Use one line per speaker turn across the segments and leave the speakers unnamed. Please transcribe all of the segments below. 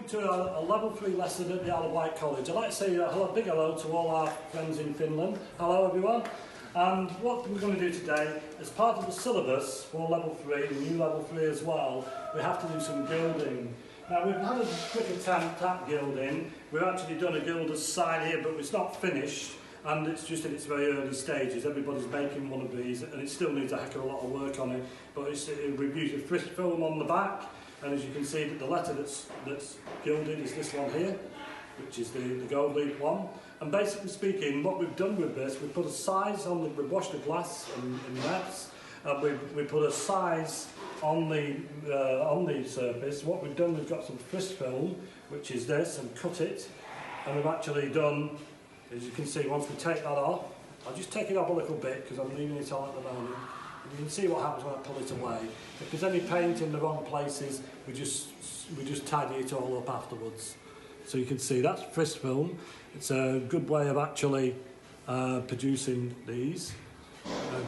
to a level 3 lesson at the Isle of Wight College. I'd like to say a big hello to all our friends in Finland. Hello everyone. And what we're going to do today, as part of the syllabus for level 3, the new level 3 as well, we have to do some gilding. Now we've had a quick attempt at gilding. We've actually done a gilder's sign here, but it's not finished. And it's just in its very early stages. Everybody's making one of these, and it still needs a heck of a lot of work on it. But we've used a frisk film on the back, and as you can see, the letter that's gilded is this one here, which is the gold leaf one. And basically speaking, what we've done with this, we've put a size on the, we've washed the glass in nets, and we put a size on the surface. What we've done, we've got some frisk film, which is this, and cut it, and we've actually done. As you can see, once we take that off, I'll just take it off a little bit because I'm leaving it on at the moment. And you can see what happens when I pull it away. If there's any paint in the wrong places, we just tidy it all up afterwards. So you can see that's frisk film. It's a good way of actually producing these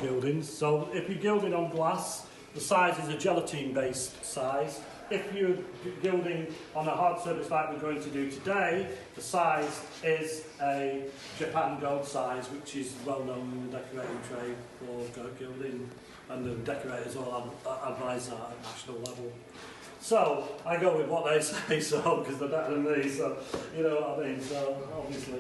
gildings. So if you're gilding on glass, the size is a gelatine-based size. If you're gilding on a hard surface like we're going to do today, the size is a Japan gold size, which is well known in the decorating trade for gilding, and the decorators all advise that at national level. So I go with what they say, so because they're better than me, so you know what I mean. So obviously,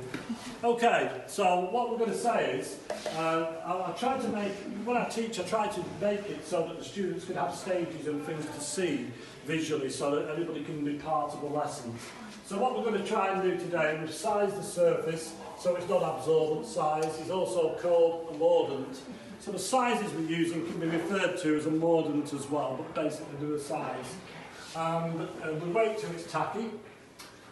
okay. So what we're going to say is, I try to make when I teach, I try to make it so that the students can have stages and things to see visually, so that everybody can be part of the lesson. So what we're going to try and do today, we've sized the surface so it's not absorbent size. It's also called a mordant. So the sizes we're using can be referred to as a mordant as well, but basically they're a size. And we wait till it's tacky,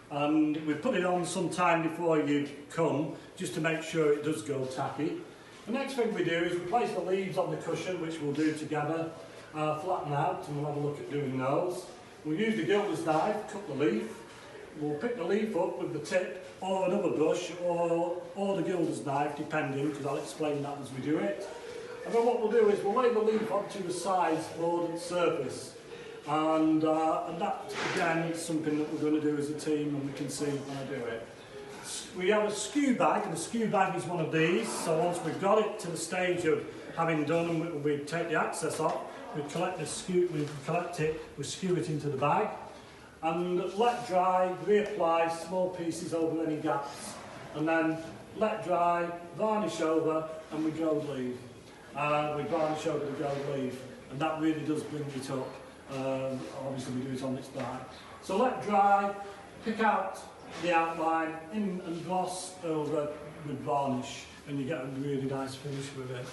and we put it on some time before you come, just to make sure it does go tacky. The next thing we do is we place the leaves on the cushion, which we'll do together, flatten out, and we'll have a look at doing those. We'll use the gilder's knife, cut the leaf. We'll pick the leaf up with the tip, or another brush, or the gilder's knife, depending, because I'll explain that as we do it. And then what we'll do is we'll lay the leaf onto the size mordant surface. And that, again, is something that we're going to do as a team, and we can see when I do it. We have a skew bag, and the skew bag is one of these. So once we've got it to the stage of having done, and we take the access off, we collect it, we skew it into the bag, and let dry, reapply small pieces over any gaps, and then let dry, varnish over, and we gold leaf. We varnish over the gold leaf, and that really does bring it up. Obviously we do it on its back. So let dry, pick out the outline and gloss over with varnish, and you get a really nice finish with it.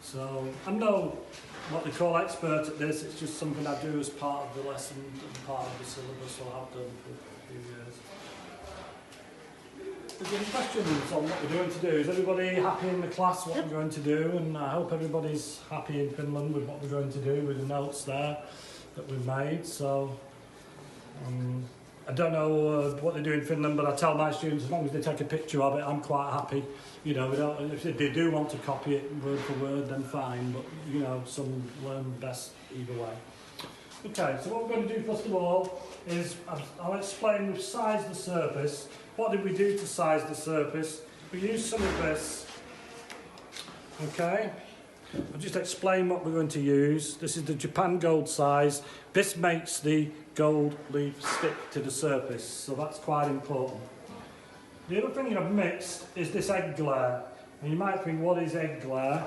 So I'm no what they call expert at this, it's just something I do as part of the lesson and part of the syllabus, so I've done for a few years. Is there any questions on what we're going to do? Is everybody happy in the class what we're going to do? And I hope everybody's happy in Finland with what we're going to do with the notes there that we've made. So I don't know what they do in Finland, but I tell my students as long as they take a picture of it, I'm quite happy. You know, if they do want to copy it word for word, then fine. But you know, some learn best either way. Okay, so what we're going to do first of all is I'll explain we've sized the surface. What did we do to size the surface? We used some of this. Okay. I'll just explain what we're going to use. This is the Japan gold size. This makes the gold leaf stick to the surface, so that's quite important. The other thing I've mixed is this egg glare. And you might think, what is egg glare?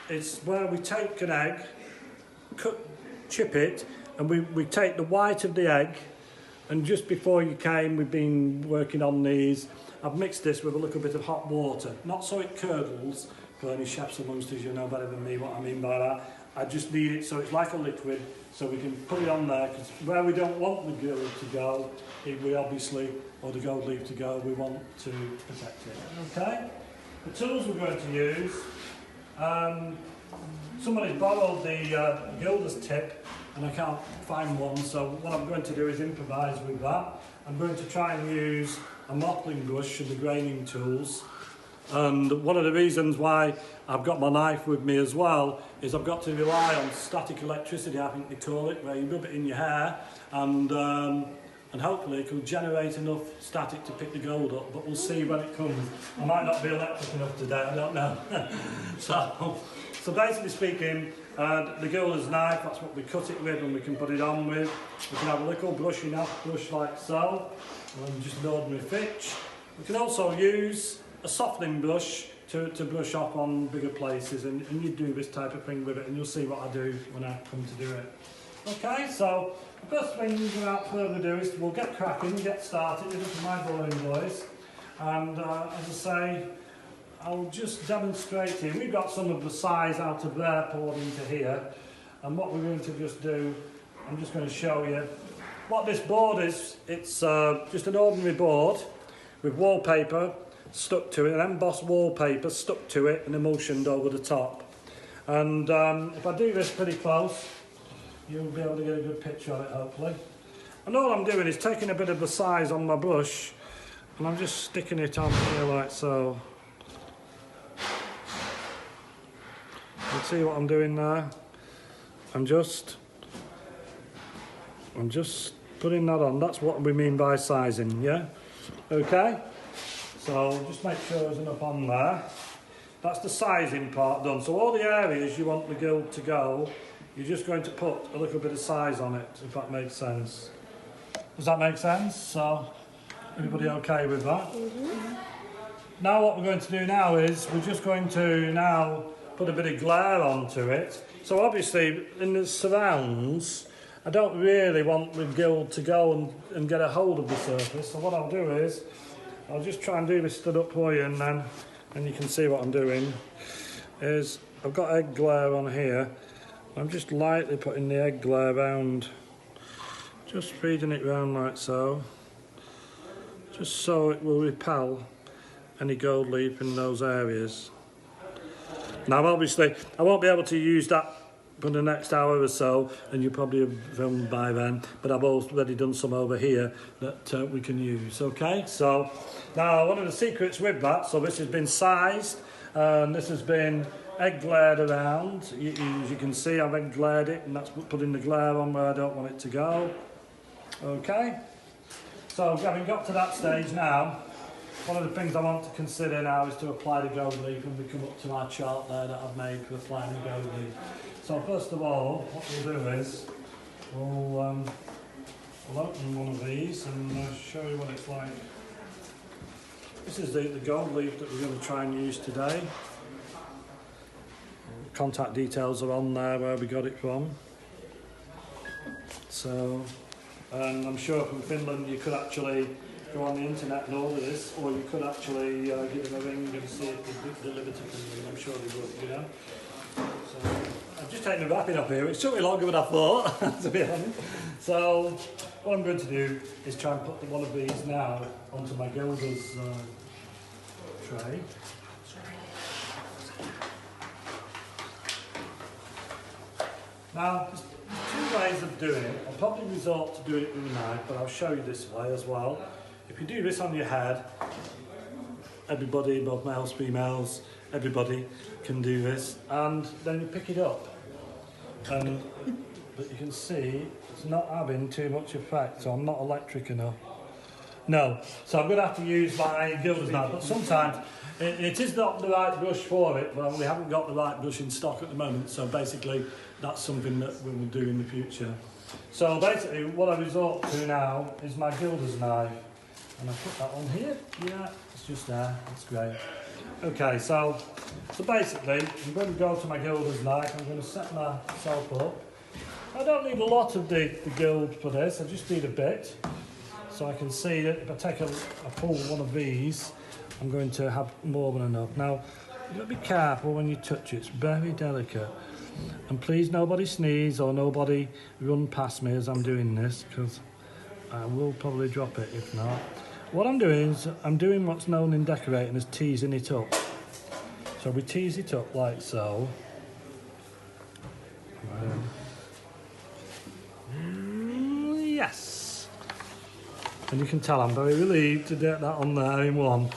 It's where we take an egg, chip it, and we take the white of the egg, and just before you came, we've been working on these. I've mixed this with a little bit of hot water, not so it curdles. For any chefs amongst us, you know better than me what I mean by that. I just need it so it's like a liquid, so we can put it on there, because where we don't want the gild to go, we obviously, or the gold leaf to go, we want to protect it. Okay? The tools we're going to use, somebody's borrowed the gilder's tip, and I can't find one, so what I'm going to do is improvise with that. I'm going to try and use a mottling brush and the graining tools. And one of the reasons why I've got my knife with me as well is I've got to rely on static electricity, I think they call it, where you rub it in your hair and and hopefully it will generate enough static to pick the gold up, but we'll see when it comes. I might not be electric enough today, I don't know. So basically speaking, the gilder's knife, that's what we cut it with and we can put it on with. We can have a little brushing off brush like so, and just an ordinary fitch. We can also use a softening brush to brush off on bigger places, and you do this type of thing with it, and you'll see what I do when I come to do it. Okay, so the first thing without further ado is we'll get cracking, get started with my boring voice, and as I say, I'll just demonstrate here. We've got some of the size out of there poured into here, and what we're going to just do, I'm just going to show you what this board is. It's just an ordinary board with wallpaper stuck to it, an embossed wallpaper stuck to it and emulsioned over the top. And if I do this pretty close, you'll be able to get a good picture of it hopefully. And all I'm doing is taking a bit of the size on my brush and I'm just sticking it on here like so. You see what I'm doing there? I'm just putting that on. That's what we mean by sizing, yeah? Okay? So just make sure there's enough on there. That's the sizing part done. So all the areas you want the gild to go, you're just going to put a little bit of size on it, if that makes sense. Does that make sense? So, everybody okay with that? Mm-hmm. Now what we're going to do now is, we're just going to now put a bit of glare onto it. So obviously, in the surrounds, I don't really want the gild to go and get a hold of the surface. So what I'll do is, I'll just try and do this stood up for you, and you can see what I'm doing, is I've got egg glare on here. I'm just lightly putting the egg glare round, just feeding it round like so, just so it will repel any gold leaf in those areas. Now obviously I won't be able to use that for the next hour or so, and you probably have filmed by then, but I've already done some over here that we can use. Okay, so now one of the secrets with that, so this has been sized and this has been egg glared around. As you can see, I've egg glared it, and that's putting the glare on where I don't want it to go. Okay, so having got to that stage now, one of the things I want to consider now is to apply the gold leaf, and we come up to our chart there that I've made for applying the gold leaf. So first of all, what we'll do is we'll open one of these and show you what it's like. This is the gold leaf that we're going to try and use today. Contact details are on there where we got it from. So, and I'm sure from Finland you could actually go on the internet and order this, or you could actually give them a ring and see it delivered to Finland. I'm sure they would, you know. So, I've just taken the wrapping up here. It took me longer than I thought, to be honest. So, what I'm going to do is try and put one of these now onto my gilder's tray. Now, there's two ways of doing it. I'll probably resort to doing it with a knife, but I'll show you this way as well. If you do this on your head, everybody, both males, females, everybody can do this, and then you pick it up. But you can see it's not having too much effect, so I'm not electric enough. No, so I'm going to have to use my gilder's knife, but sometimes it is not the right brush for it, but we haven't got the right brush in stock at the moment, so basically that's something that we will do in the future. So basically what I resort to now is my gilder's knife, and I put that on here. Yeah, it's just there, that's great. Okay, so basically I'm going to go to my gilder's knife. I'm going to set myself up. I don't need a lot of the gild for this, I just need a bit, so I can see that if I take a pull one of these, I'm going to have more than enough. Now, you've got to be careful when you touch it, it's very delicate. And please nobody sneeze or nobody run past me as I'm doing this, because I will probably drop it if not. What I'm doing is, I'm doing what's known in decorating as teasing it up. So we tease it up like so. Yes! And you can tell I'm very relieved to get that on there in one.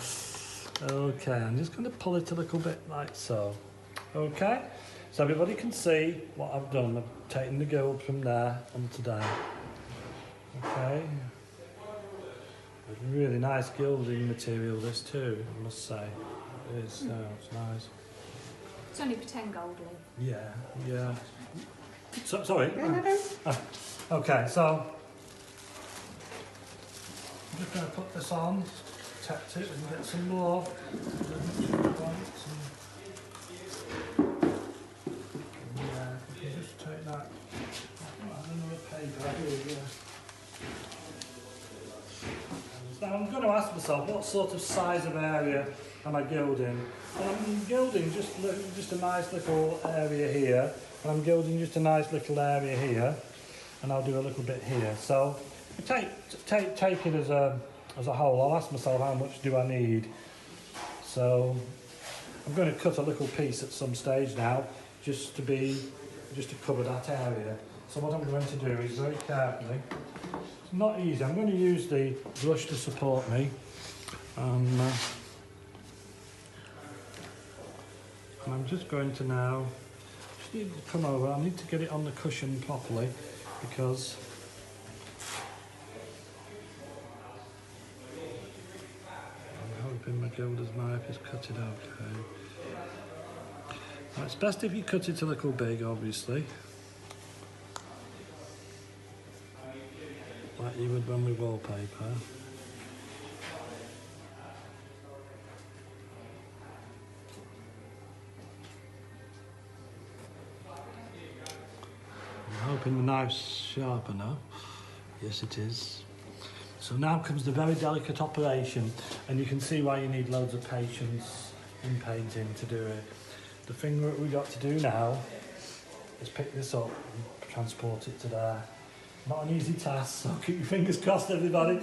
Okay, I'm just going to pull it a little bit like so. Okay, so everybody can see what I've done. I've taken the gild from there onto there. Okay, It's really nice gilding material, this too, I must say. It is, it's nice.
It's only pretend gold, Lee.
Yeah, yeah. So, sorry?
No.
Okay, so I'm just going to put this on, protect it and get some more. Yeah, you can just take that. Another paper here. Now I'm going to ask myself, what sort of size of area am I gilding? And I'm gilding just a nice little area here, and I'm gilding just a nice little area here, and I'll do a little bit here. So take it as a whole. I'll ask myself, how much do I need? So I'm going to cut a little piece at some stage now, just to cover that area. So what I'm going to do is very carefully. It's not easy. I'm going to use the brush to support me, and I'm just going to now. Just need to come over. I need to get it on the cushion properly, because I'm hoping my gilder's knife is cut it okay. Now, it's best if you cut it a little big, obviously, like you would when we wallpaper. I'm hoping the knife's sharp enough. Yes, it is. So now comes the very delicate operation, and you can see why you need loads of patience in painting to do it. The thing that we've got to do now is pick this up and transport it to there. Not an easy task, so keep your fingers crossed, everybody.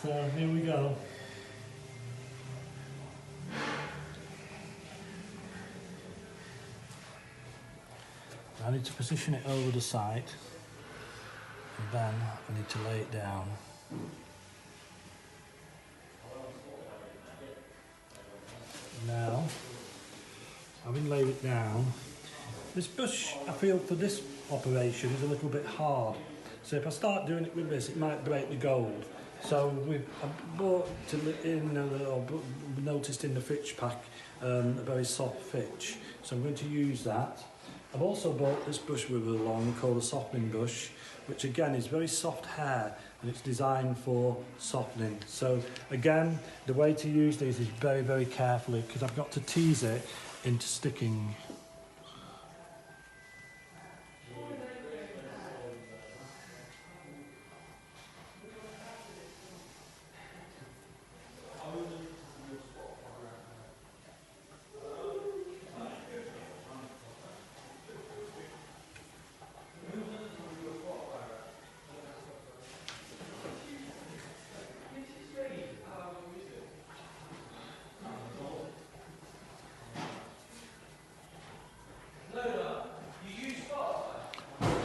So here we go. I need to position it over the site, and then I need to lay it down. Now, having laid it down, this brush, I feel, for this operation is a little bit hard. So if I start doing it with this, it might break the gold. So I bought noticed in the fitch pack a very soft fitch. So I'm going to use that. I've also bought this brush with it along called a softening brush, which again is very soft hair, and it's designed for softening. So again, the way to use these is very, very carefully, because I've got to tease it into sticking.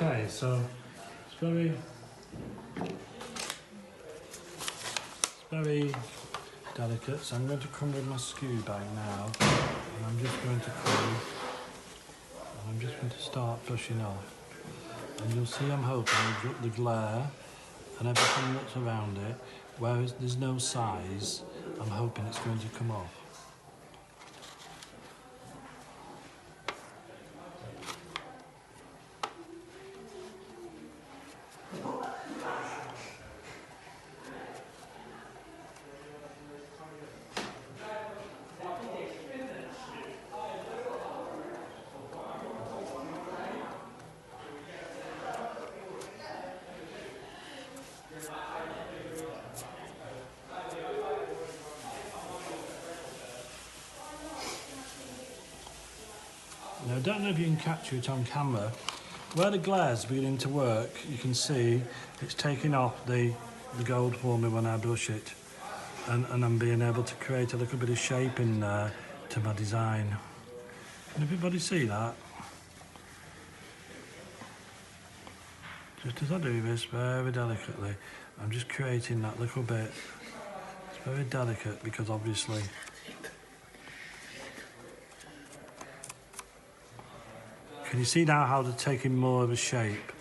Okay, so it's very delicate, so I'm going to come with my skew bag now, and I'm just going to come, and I'm just going to start brushing off. And you'll see I'm hoping the glare and everything that's around it, whereas there's no size, I'm hoping it's going to come off. Now, I don't know if you can capture it on camera. Where the glare's beginning to work, you can see it's taking off the gold for me when I brush it. And I'm being able to create a little bit of shape in there to my design. Can everybody see that? Just as I do this very delicately, I'm just creating that little bit. It's very delicate because obviously can you see now how they're taking more of a shape?